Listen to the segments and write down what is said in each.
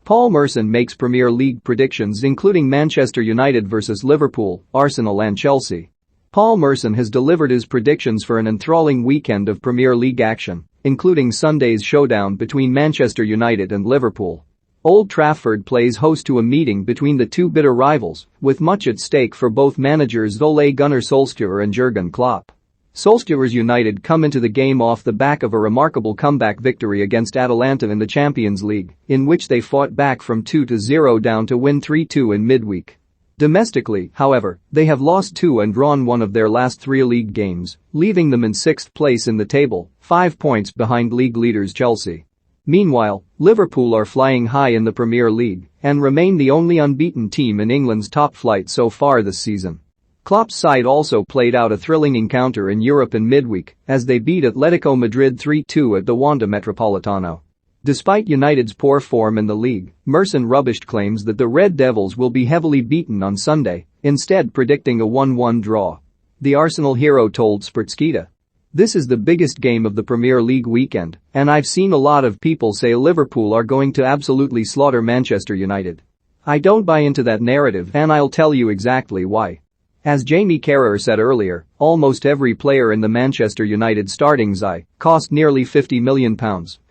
Paul Merson makes Premier League predictions including Manchester United vs Liverpool, Arsenal and Chelsea. Paul Merson has delivered his predictions for an enthralling weekend of Premier League action, including Sunday's showdown between Manchester United and Liverpool. Old Trafford plays host to a meeting between the two bitter rivals, with much at stake for both managers Ole Gunnar Solskjaer and Jurgen Klopp. Solskjaer's United come into the game off the back of a remarkable comeback victory against Atalanta in the Champions League, in which they fought back from 2-0 down to win 3-2 in midweek. Domestically, however, they have lost 2 and drawn 1 of their last 3 league games, leaving them in 6th place in the table, 5 points behind league leaders Chelsea. Meanwhile, Liverpool are flying high in the Premier League and remain the only unbeaten team in England's top flight so far this season. Klopp's side also played out a thrilling encounter in Europe in midweek as they beat Atletico Madrid 3-2 at the Wanda Metropolitano. Despite United's poor form in the league, Merson rubbished claims that the Red Devils will be heavily beaten on Sunday, instead predicting a 1-1 draw. The Arsenal hero told Sportskita, "This is the biggest game of the Premier League weekend, and I've seen a lot of people say Liverpool are going to absolutely slaughter Manchester United. I don't buy into that narrative and I'll tell you exactly why." As Jamie Carragher said earlier, almost every player in the Manchester United starting side cost nearly £50 million,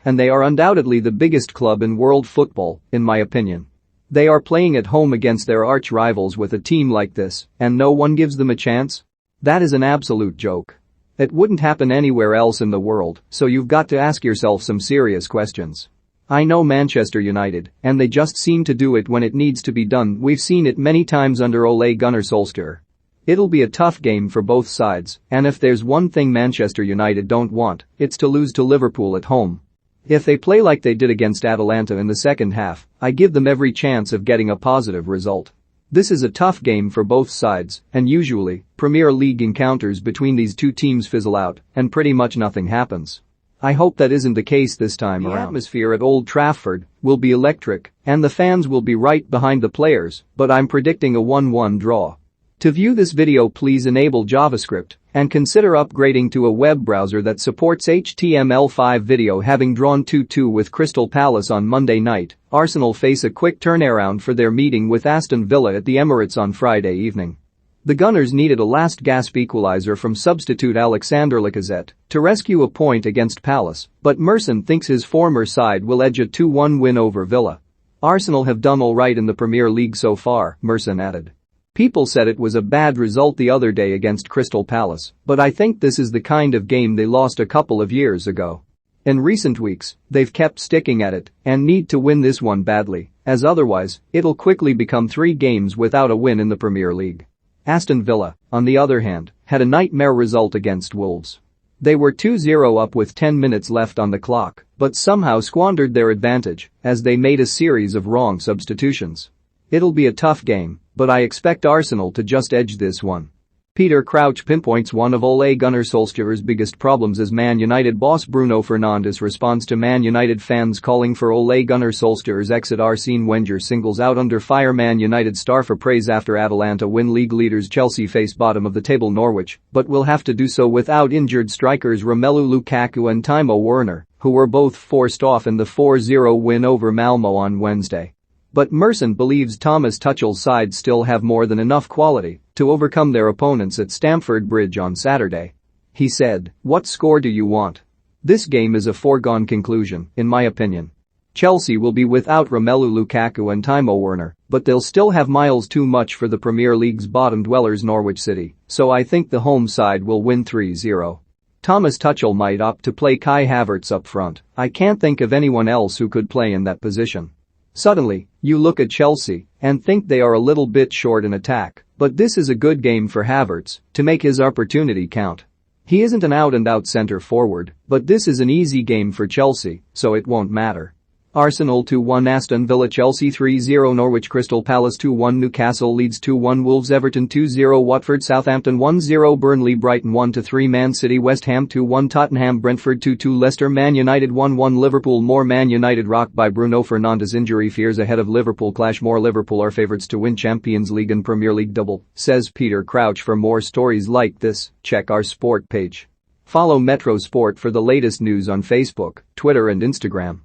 and they are undoubtedly the biggest club in world football, in my opinion. They are playing at home against their arch-rivals with a team like this, and no one gives them a chance? That is an absolute joke. It wouldn't happen anywhere else in the world, so you've got to ask yourself some serious questions. I know Manchester United, and they just seem to do it when it needs to be done. We've seen it many times under Ole Gunnar Solskjaer. It'll be a tough game for both sides, and if there's one thing Manchester United don't want, it's to lose to Liverpool at home. If they play like they did against Atalanta in the second half, I give them every chance of getting a positive result. This is a tough game for both sides, and usually, Premier League encounters between these two teams fizzle out, and pretty much nothing happens. I hope that isn't the case this time around. The atmosphere at Old Trafford will be electric, and the fans will be right behind the players, but I'm predicting a 1-1 draw. To view this video, please enable JavaScript and consider upgrading to a web browser that supports HTML5 video. Having drawn 2-2 with Crystal Palace on Monday night, Arsenal face a quick turnaround for their meeting with Aston Villa at the Emirates on Friday evening. The Gunners needed a last-gasp equalizer from substitute Alexander Lacazette to rescue a point against Palace, but Merson thinks his former side will edge a 2-1 win over Villa. Arsenal have done all right in the Premier League so far, Merson added. People said it was a bad result the other day against Crystal Palace, but I think this is the kind of game they lost a couple of years ago. In recent weeks, they've kept sticking at it and need to win this one badly, as otherwise, it'll quickly become 3 games without a win in the Premier League. Aston Villa, on the other hand, had a nightmare result against Wolves. They were 2-0 up with 10 minutes left on the clock, but somehow squandered their advantage as they made a series of wrong substitutions. It'll be a tough game, but I expect Arsenal to just edge this one. Peter Crouch pinpoints one of Ole Gunnar Solskjaer's biggest problems as Man United boss Bruno Fernandes responds to Man United fans calling for Ole Gunnar Solskjaer's exit. Arsene Wenger singles out under fire Man United star for praise after Atalanta win. League leaders Chelsea face bottom of the table Norwich, but will have to do so without injured strikers Romelu Lukaku and Timo Werner, who were both forced off in the 4-0 win over Malmo on Wednesday. But Merson believes Thomas Tuchel's side still have more than enough quality to overcome their opponents at Stamford Bridge on Saturday. He said, "What score do you want? This game is a foregone conclusion, in my opinion. Chelsea will be without Romelu Lukaku and Timo Werner, but they'll still have miles too much for the Premier League's bottom dwellers Norwich City, so I think the home side will win 3-0. Thomas Tuchel might opt to play Kai Havertz up front. I can't think of anyone else who could play in that position." Suddenly, you look at Chelsea and think they are a little bit short in attack, but this is a good game for Havertz to make his opportunity count. He isn't an out-and-out centre forward, but this is an easy game for Chelsea, so it won't matter. Arsenal 2-1 Aston Villa Chelsea 3-0 Norwich Crystal Palace 2-1 Newcastle Leeds 2-1 Wolves Everton 2-0 Watford Southampton 1-0 Burnley Brighton 1-3 Man City West Ham 2-1 Tottenham Brentford 2-2 Leicester Man United 1-1 Liverpool More Man United rocked by Bruno Fernandes injury fears ahead of Liverpool clash More Liverpool are favourites to win Champions League and Premier League double, says Peter Crouch. For more stories like this, check our sport page. Follow Metro Sport for the latest news on Facebook, Twitter and Instagram.